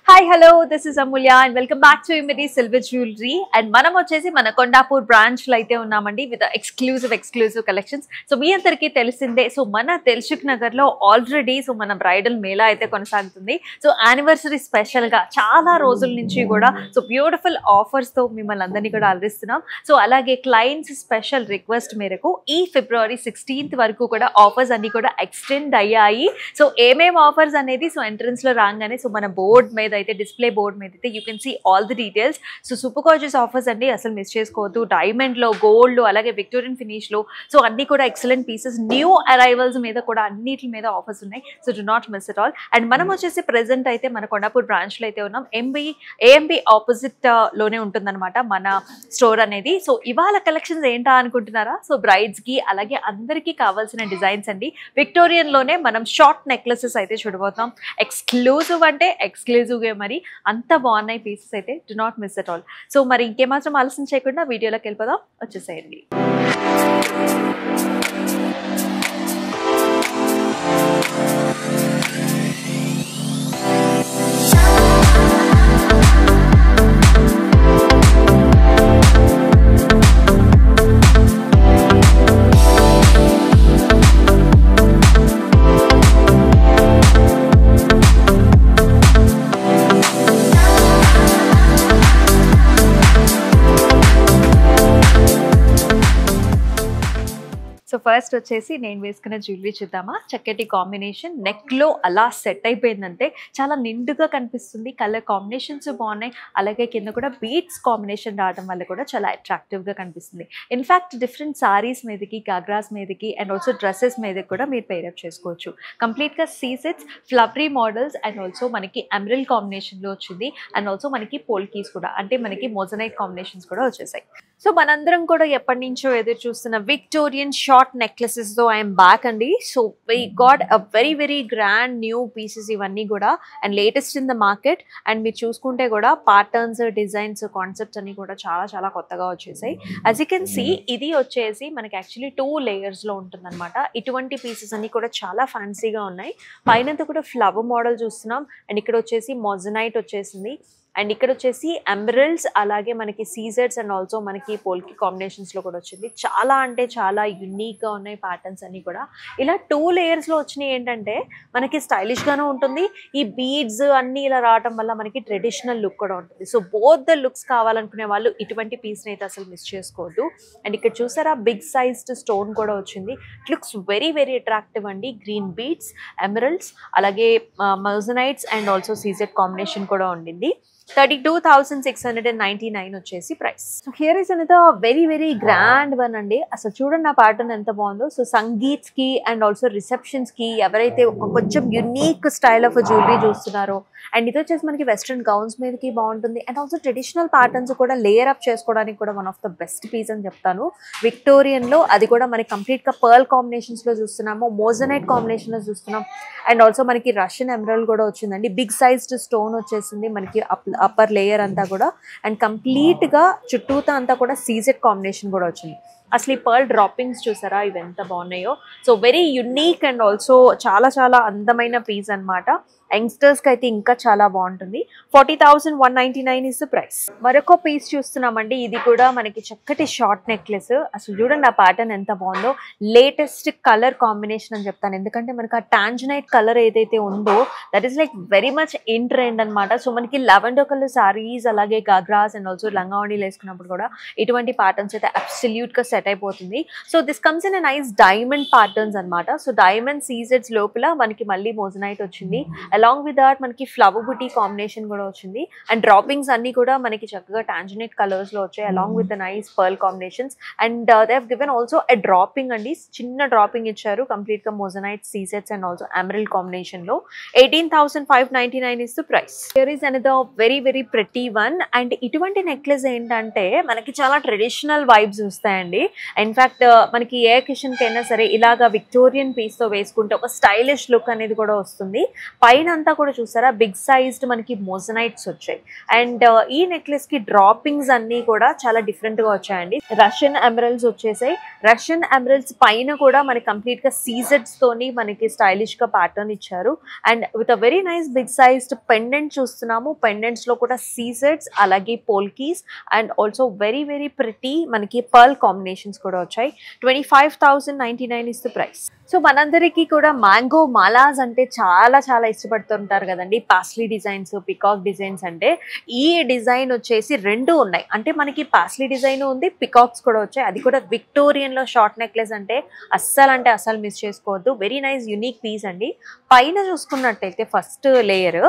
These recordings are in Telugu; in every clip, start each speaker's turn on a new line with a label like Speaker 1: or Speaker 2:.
Speaker 1: Hi, hello, this is Amulya and welcome back to Imidi Silver Jewelry. And మనం వచ్చేసి మన కొండాపూర్ బ్రాంచ్ లో అయితే ఉన్నామండి విత్ ఎక్స్క్లూజివ్ కలెక్షన్స్. సో మీ అందరికీ తెలిసిందే, సో మన దిల్సుఖ్ నగర్ లో ఆల్రెడీ సో మన బ్రైడల్ మేళా అయితే కొనసాగుతుంది. సో యానివర్సరీ స్పెషల్ గా చాలా రోజుల నుంచి కూడా సో బ్యూటిఫుల్ ఆఫర్స్ తో మిమ్మల్ని అందరినీ కూడా అలరిస్తున్నాం. సో అలాగే క్లయింట్స్ స్పెషల్ రిక్వెస్ట్ మేరకు ఈ ఫిబ్రవరి 16th వరకు కూడా ఆఫర్స్ అన్ని కూడా ఎక్స్టెండ్ అయ్యాయి. సో ఏమేం ఆఫర్స్ అనేది సో ఎంట్రన్స్ లో రాగానే సో మన బోర్డ్ మీద అయితే డిస్ప్లే బోర్డ్ మీద అయితే you can see all the details. So super gorgeous offers అండి, అసలు మిస్ చేసుకోవద్దు. డైమండ్ లో, గోల్డ్ లో, అలాగే విక్టోరియన్ ఫినిష్ లో సో అన్ని కూడా ఎక్సలెంట్ పీసెస్, న్యూ అరైవల్స్ మీద కూడా అన్నిటి మీద ఆఫర్స్ ఉన్నాయి. So do not miss it all. And మనం వచ్చేసి ప్రెసెంట్ అయితే మన కొండాపూర్ బ్రాంచ్ లో అయితే ఉన్నాం. ఏఎంబి ఆపోజిట్ లోనే ఉంటుందన్నమాట మన స్టోర్ అనేది. సో ఇవాళ కలెక్షన్స్ ఏంటా అనుకుంటున్నారా? సో బ్రైడ్స్ కి అలాగే అందరికీ కావాల్సిన డిజైన్స్ అండి. విక్టోరియన్ లోనే మనం షార్ట్ నెక్లెసెస్ అయితే చూడబోతున్నాం. ఎక్స్క్లూజివ్ అంటే ఎక్స్క్లూజివ్ గా మరి అంత బాగున్నాయి పీసెస్ అయితే. Do not miss it all. So మరి ఇంకేమాత్రం ఆలస్యం చేయకుండా వీడియోలోకి వెళ్ళిపోదాం, వచ్చేసేయండి. సో ఫస్ట్ వచ్చేసి నేను వేసుకున్న జ్యువెలరీ చూద్దామా. చక్కటి కాంబినేషన్, నెక్ లో అలా సెట్ అయిపోయిందంటే చాలా నిండుగా కనిపిస్తుంది. కలర్ కాంబినేషన్స్ బాగున్నాయి, అలాగే కింద కూడా బీట్స్ కాంబినేషన్ రావడం వల్ల కూడా చాలా అట్రాక్టివ్ గా కనిపిస్తుంది. ఇన్ఫాక్ట్ డిఫరెంట్ సారీస్ మీదకి, గాగ్రాస్ మీదకి అండ్ ఆల్సో డ్రెస్సెస్ మీదకి కూడా మీరు పేరప్ చేసుకోవచ్చు. కంప్లీట్ గా C sets, flowery models and also మనకి ఎమరల్డ్ కాంబినేషన్ లో వచ్చింది. అండ్ ఆల్సో మనకి పోల్కీస్ కూడా, అంటే మనకి మోజనైట్ కాంబినేషన్స్ కూడా వచ్చేసాయి. సో మనందరం కూడా ఎప్పటి నుంచో ఎదురు చూస్తున్న విక్టోరియన్ షార్ట్ నెక్లెసెస్ తో ఐఎమ్ బ్యాక్ అండి. So we got a very grand new pieces ఇవన్నీ కూడా, and latest in the market. And మీరు చూసుకుంటే కూడా ప్యాటర్న్స్, డిజైన్స్, కాన్సెప్ట్స్ అన్ని కూడా చాలా కొత్తగా వచ్చేసాయి. యాజ్ యూ కెన్ సీ ఇది వచ్చేసి మనకి యాక్చువల్లీ 2 layers లో ఉంటుందన్నమాట. ఇటువంటి పీసెస్ అన్ని కూడా చాలా ఫ్యాన్సీగా ఉన్నాయి. పైనంతా కూడా ఫ్లవర్ మోడల్ చూస్తున్నాం. అండ్ ఇక్కడ వచ్చేసి మొజనైట్ వచ్చేసింది. అండ్ ఇక్కడ వచ్చేసి ఎమరల్డ్స్, అలాగే మనకి సీజర్స్ అండ్ ఆల్సో మనకి పోల్కి కాంబినేషన్స్లో కూడా వచ్చింది. చాలా అంటే చాలా యూనిక్గా ఉన్నాయి ప్యాటర్న్స్ అన్నీ కూడా. ఇలా 2 layers లో వచ్చినాయి ఏంటంటే మనకి స్టైలిష్గానే ఉంటుంది. ఈ బీడ్స్ అన్నీ ఇలా రావడం వల్ల మనకి ట్రెడిషనల్ లుక్ కూడా ఉంటుంది. సో బోత్ ద లుక్స్ కావాలనుకునే వాళ్ళు ఇటువంటి పీస్ని అయితే అసలు మిస్ చేసుకోవద్దు. అండ్ ఇక్కడ చూసారా బిగ్ సైజ్డ్ స్టోన్ కూడా వచ్చింది. ఇట్ లుక్స్ వెరీ అట్రాక్టివ్ అండి. గ్రీన్ బీడ్స్, ఎమరల్డ్స్, అలాగే మొజనైట్స్ అండ్ ఆల్సో సీజెడ్ కాంబినేషన్ కూడా ఉండింది. 32,699 వచ్చేసి price. So here is another very grand one అండి. అసలు చూడండి ఆ ప్యాటర్న్ ఎంత బాగుందో. సో సంగీత్స్ కి అండ్ ఆల్సో రిసెప్షన్స్ కి ఎవరైతే కొంచెం యునిక్ స్టైల్ ఆఫ్ జ్యువెలరీ చూస్తున్నారో, అండ్ ఇది వచ్చేసి మనకి వెస్ట్రన్ గౌన్స్ మీదకి బాగుంటుంది. అండ్ ఆల్సో ట్రెడిషనల్ ప్యాటర్న్స్ కూడా లేయర్ అప్ చేసుకోవడానికి కూడా one of the best piece అని చెప్తాను. విక్టోరియన్ లో అది కూడా మనకి కంప్లీట్ గా పర్ల్ కాంబినేషన్స్ లో చూస్తున్నాము, మోజనైట్ కాంబినేషన్ లో చూస్తున్నాం. అండ్ ఆల్సో మనకి రష్యన్ ఎమరల్డ్ కూడా వచ్చిందండి. బిగ్ సైజ్డ్ స్టోన్ వచ్చేసింది మనకి అప్పర్ లేయర్ అంతా కూడా. అండ్ కంప్లీట్ గా చుట్టూతా అంతా కూడా సీజెడ్ కాంబినేషన్ కూడా వచ్చింది. అసలు ఈ పర్ల్ డ్రాపింగ్స్ చూసారా, ఇవి ఎంత బాగున్నాయో. So very unique and also చాలా అందమైన పీస్ అనమాట. యంగ్స్టర్స్ కి అయితే ఇంకా చాలా బాగుంటుంది. 40,199 ఇస్ ద ప్రైస్. మరొక పీస్ చూస్తున్నామండి. ఇది కూడా మనకి చక్కటి షార్ట్ నెక్లెస్. అసలు చూడండి ఆ ప్యాటర్న్ ఎంత బాగుందో. లేటెస్ట్ కలర్ కాంబినేషన్ అని చెప్తాను, ఎందుకంటే మనకి ఆ టాంజనైట్ కలర్ ఏదైతే ఉందో that is like very much in trend అనమాట. సో మనకి లెవెండర్ కలర్ సారీస్, అలాగే గాగ్రాస్ అండ్ ఆల్సో లంగావణీలు వేసుకున్నప్పుడు కూడా ఇటువంటి ప్యాటర్న్స్ అయితే అబ్సల్యూట్ గా సెట్ అయిపోతుంది. So this comes in a nice diamond patterns అనమాట. సో డైమండ్ సీజెడ్స్ లోపల మనకి మళ్ళీ మోజనైట్ వచ్చింది. అలాంగ్ విత్ దాట్ మనకి ఫ్లవర్ బుటీ కాంబినేషన్ కూడా వచ్చింది. అండ్ డ్రాపింగ్స్ అన్ని కూడా మనకి చక్కగా టాంజనైట్ కలర్స్ లో వచ్చాయి, along with nice pearl combinations. And they have given also a draping అండి, చిన్న డ్రాపింగ్ ఇచ్చారు కంప్లీట్ గా మోజనైట్ సీజెట్స్ అండ్ ఆల్సో ఎమరల్డ్ కాంబినేషన్ లో. 18,599 is the price. Here is another very pretty one. And ఇటువంటి నెక్లెస్ ఏంటంటే మనకి చాలా ట్రెడిషనల్ వైబ్స్ వస్తాయండి. ఇన్ఫాక్ట్ మనకి ఏ అకేషన్కి అయినా సరే ఇలాగా విక్టోరియన్ పీస్తో వేసుకుంటే ఒక స్టైలిష్ లుక్ అనేది కూడా వస్తుంది. పైన అంతా కూడా చూసారా బిగ్ సైజ్డ్ మనకి మోజనైట్స్ వచ్చాయి. అండ్ ఈ నెక్లెస్కి డ్రాపింగ్స్ అన్నీ కూడా చాలా డిఫరెంట్గా వచ్చాయండి. రష్యన్ ఎమరల్డ్స్ వచ్చేసాయి. రష్యన్ ఎమరల్డ్స్ పైన కూడా మనకి కంప్లీట్గా సీజెడ్స్ తోని మనకి స్టైలిష్గా ప్యాటర్న్ ఇచ్చారు. And with a very nice big sized pendant చూస్తున్నాము. పెండెంట్స్లో కూడా సీజెడ్స్ అలాగే polkis and also very very pretty మనకి పర్ల్ కాంబినేషన్స్ కూడా వచ్చాయి. 25,099 ఇస్ ద ప్రైస్. సో మనందరికీ కూడా మ్యాంగో మాలాస్ అంటే చాలా చాలా ఇష్టపడుతుంటారు కదండి. పాస్లీ డిజైన్స్, పికాక్ డిజైన్స్ అంటే ఈ డిజైన్ వచ్చేసి రెండు ఉన్నాయి. అంటే మనకి పాస్లీ డిజైన్ ఉంది, పికాక్స్ కూడా వచ్చాయి. అది కూడా విక్టోరియన్లో షార్ట్ నెక్లెస్ అంటే అస్సలు మిస్ చేసుకోవద్దు. వెరీ నైస్ యూనిక్ పీస్ అండి. పైన చూసుకున్నట్టయితే ఫస్ట్ లేయర్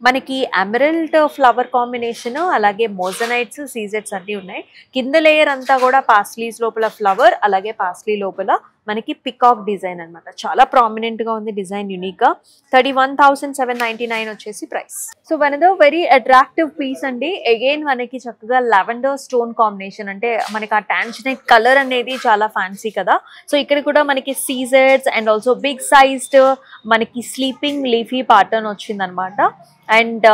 Speaker 1: మనకి ఎమరల్డ్ ఫ్లవర్ కాంబినేషన్ అలాగే మోజనైట్స్ సీజెట్స్ అన్నీ ఉన్నాయి. కింద లేయర్ అంతా కూడా పాస్లీస్ లోపల ఫ్లవర్ అలాగే పాస్లీ లోపల మనకి పికాక్ డిజైన్ అనమాట. చాలా ప్రామినెంట్గా ఉంది డిజైన్ యూనిక్గా. 31,799 వచ్చేసి price. So another very attractive piece అండి. అగైన్ మనకి చక్కగా లావెండర్ స్టోన్ కాంబినేషన్, అంటే మనకి ఆ టాంజనైట్ కలర్ అనేది చాలా ఫ్యాన్సీ కదా. సో ఇక్కడ కూడా మనకి సీజెడ్స్ అండ్ ఆల్సో బిగ్ సైజ్డ్ మనకి స్లీపింగ్ లీఫీ ప్యాటర్న్ వచ్చిందనమాట. అండ్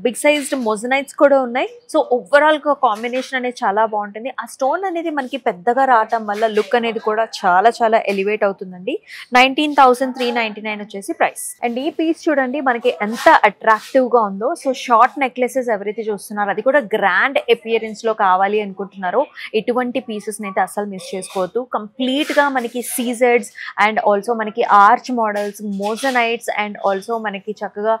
Speaker 1: బిగ్ సైజ్డ్ మోజనైట్స్ కూడా ఉన్నాయి. సో ఓవరాల్గా కాంబినేషన్ అనేది చాలా బాగుంటుంది. ఆ స్టోన్ అనేది మనకి పెద్దగా రావటం వల్ల లుక్ అనేది కూడా చాలా చాలా ఎలివేట్ అవుతుందండి. 19,399 వచ్చేసి ప్రైస్. అండ్ ఈ పీస్ చూడండి మనకి ఎంత అట్రాక్టివ్గా ఉందో. సో షార్ట్ నెక్లెసెస్ ఎవరైతే చూస్తున్నారో, అది కూడా గ్రాండ్ అపియరెన్స్లో కావాలి అనుకుంటున్నారో, ఎటువంటి పీసెస్ని అయితే అస్సలు మిస్ చేసుకోవద్దు. కంప్లీట్గా మనకి సీజెడ్స్ అండ్ ఆల్సో మనకి ఆర్చ్ మోడల్స్, మోజనైట్స్ అండ్ ఆల్సో మనకి చక్కగా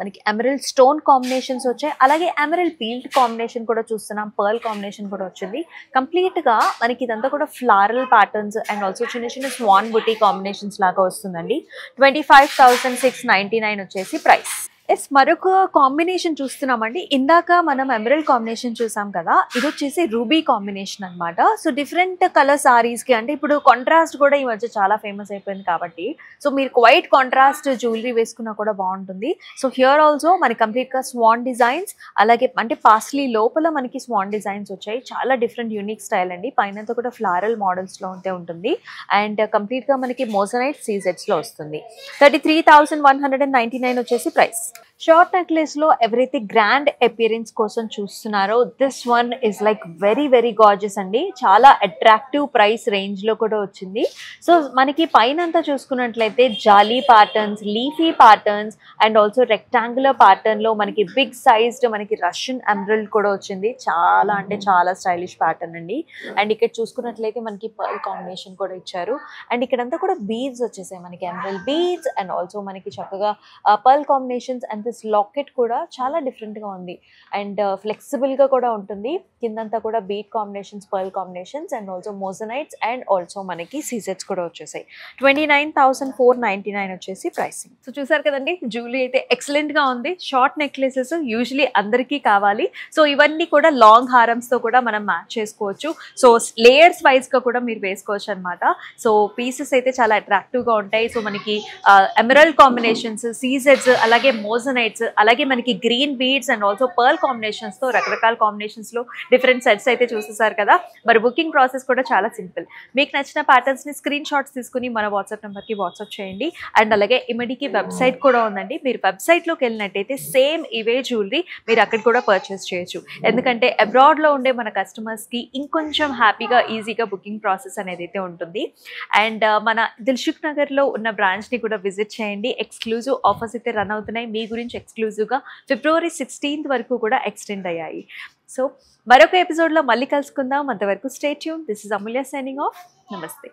Speaker 1: మనకి ఎమరల్డ్ స్టోన్ కాంబినేషన్స్ వచ్చాయి. అలాగే ఎమరల్డ్ పీల్డ్ కాంబినేషన్ కూడా చూస్తున్నాం. పర్ల్ కాంబినేషన్ కూడా వచ్చింది. కంప్లీట్గా మనకి ఇదంతా కూడా ఫ్లారల్ ప్యాటర్న్స్ అండ్ ఆల్సో చిన్న చిన్న స్వాన్ బుటీ కాంబినేషన్స్ లాగా వస్తుందండి. 25,699 వచ్చేసి ప్రైస్. ఎస్, మరొక కాంబినేషన్ చూస్తున్నామండి. ఇందాక మనం ఎమరల్డ్ కాంబినేషన్ చూసాం కదా, ఇది వచ్చేసి రూబీ కాంబినేషన్ అనమాట. సో డిఫరెంట్ కలర్ సారీస్కి, అంటే ఇప్పుడు కాంట్రాస్ట్ కూడా ఈ మధ్య చాలా ఫేమస్ అయిపోయింది కాబట్టి, సో మీరు వైట్ కాంట్రాస్ట్ జ్యువెలరీ వేసుకున్నా కూడా బాగుంటుంది. సో హియర్ ఆల్సో మనకి కంప్లీట్గా స్వాన్ డిజైన్స్, అలాగే అంటే పాస్లీ లోపల మనకి స్వాన్ డిజైన్స్ వచ్చాయి. చాలా డిఫరెంట్ యూనిక్ స్టైల్ అండి. పైనంతా కూడా ఫ్లారల్ మోడల్స్లో ఉంటే ఉంటుంది. అండ్ కంప్లీట్గా మనకి మోజనైట్ సీజెట్స్లో వస్తుంది. 33,199 వచ్చేసి ప్రైస్. షార్ట్ నెక్లెస్లో ఎవరైతే గ్రాండ్ అపియరెన్స్ కోసం చూస్తున్నారో, this one is like very very gorgeous అండి. చాలా అట్రాక్టివ్ ప్రైస్ రేంజ్లో కూడా వచ్చింది. సో మనకి పైన అంతా చూసుకున్నట్లయితే jali patterns, leafy patterns and also rectangular ప్యాటర్న్లో మనకి బిగ్ సైజ్డ్ మనకి రష్యన్ ఎమరల్డ్ కూడా వచ్చింది. చాలా అంటే చాలా స్టైలిష్ ప్యాటర్న్ అండి. అండ్ ఇక్కడ చూసుకున్నట్లయితే మనకి పర్ల్ కాంబినేషన్ కూడా ఇచ్చారు. అండ్ ఇక్కడంతా కూడా బీడ్స్ వచ్చేసాయి, మనకి ఎమరల్డ్ బీడ్స్ అండ్ ఆల్సో మనకి చక్కగా pearl combinations. And this locket కూడా చాలా డిఫరెంట్గా ఉంది అండ్ ఫ్లెక్సిబుల్గా కూడా ఉంటుంది. కిందంతా కూడా beat combinations, pearl combinations and also మోజనైట్స్ and also మనకి సీజెట్స్ కూడా వచ్చేసాయి. 29,499 వచ్చేసి ప్రైసింగ్. సో చూసారు కదండి, జ్యువెలరీ అయితే ఎక్సలెంట్గా ఉంది. షార్ట్ నెక్లెసెస్ యూజువలీ అందరికీ కావాలి. సో ఇవన్నీ కూడా లాంగ్ హారమ్స్తో కూడా మనం మ్యాచ్ చేసుకోవచ్చు. సో లేయర్స్ వైజ్గా కూడా మీరు వేసుకోవచ్చు అనమాట. సో పీసెస్ అయితే చాలా అట్రాక్టివ్గా ఉంటాయి. సో మనకి ఎమరల్డ్ కాంబినేషన్స్, సీజెట్స్ అలాగే మోజనైట్స్, అలాగే మనకి green beads and also pearl కాంబినేషన్స్తో రకరకాల కాంబినేషన్స్లో డిఫరెంట్ సెట్స్ అయితే చూసేసారు కదా. మరి బుకింగ్ ప్రాసెస్ కూడా చాలా సింపుల్. మీకు నచ్చిన ప్యాటర్న్స్ని స్క్రీన్ షాట్స్ తీసుకుని మన వాట్సాప్ నెంబర్కి వాట్సాప్ చేయండి. అండ్ అలాగే ఇమిడికి వెబ్సైట్ కూడా ఉందండి. మీరు వెబ్సైట్లోకి వెళ్ళినట్టయితే సేమ్ ఇవే జ్యువెలరీ మీరు అక్కడ కూడా పర్చేస్ చేయొచ్చు. ఎందుకంటే అబ్రాడ్లో ఉండే మన కస్టమర్స్కి ఇంకొంచెం హ్యాపీగా ఈజీగా బుకింగ్ ప్రాసెస్ అనేది అయితే ఉంటుంది. అండ్ మన దిల్సుఖ్ నగర్లో ఉన్న బ్రాంచ్ని కూడా విజిట్ చేయండి. ఎక్స్క్లూజివ్ ఆఫర్స్ అయితే రన్ అవుతున్నాయి. మీ గురించి ఎక్స్క్లూజివ్గా February 16th వరకు కూడా ఎక్స్టెండ్ అయ్యాయి. సో మరొక ఎపిసోడ్లో మళ్ళీ కలుసుకుందాం. అంతవరకు stay tune. This is Amulya signing off. నమస్తే.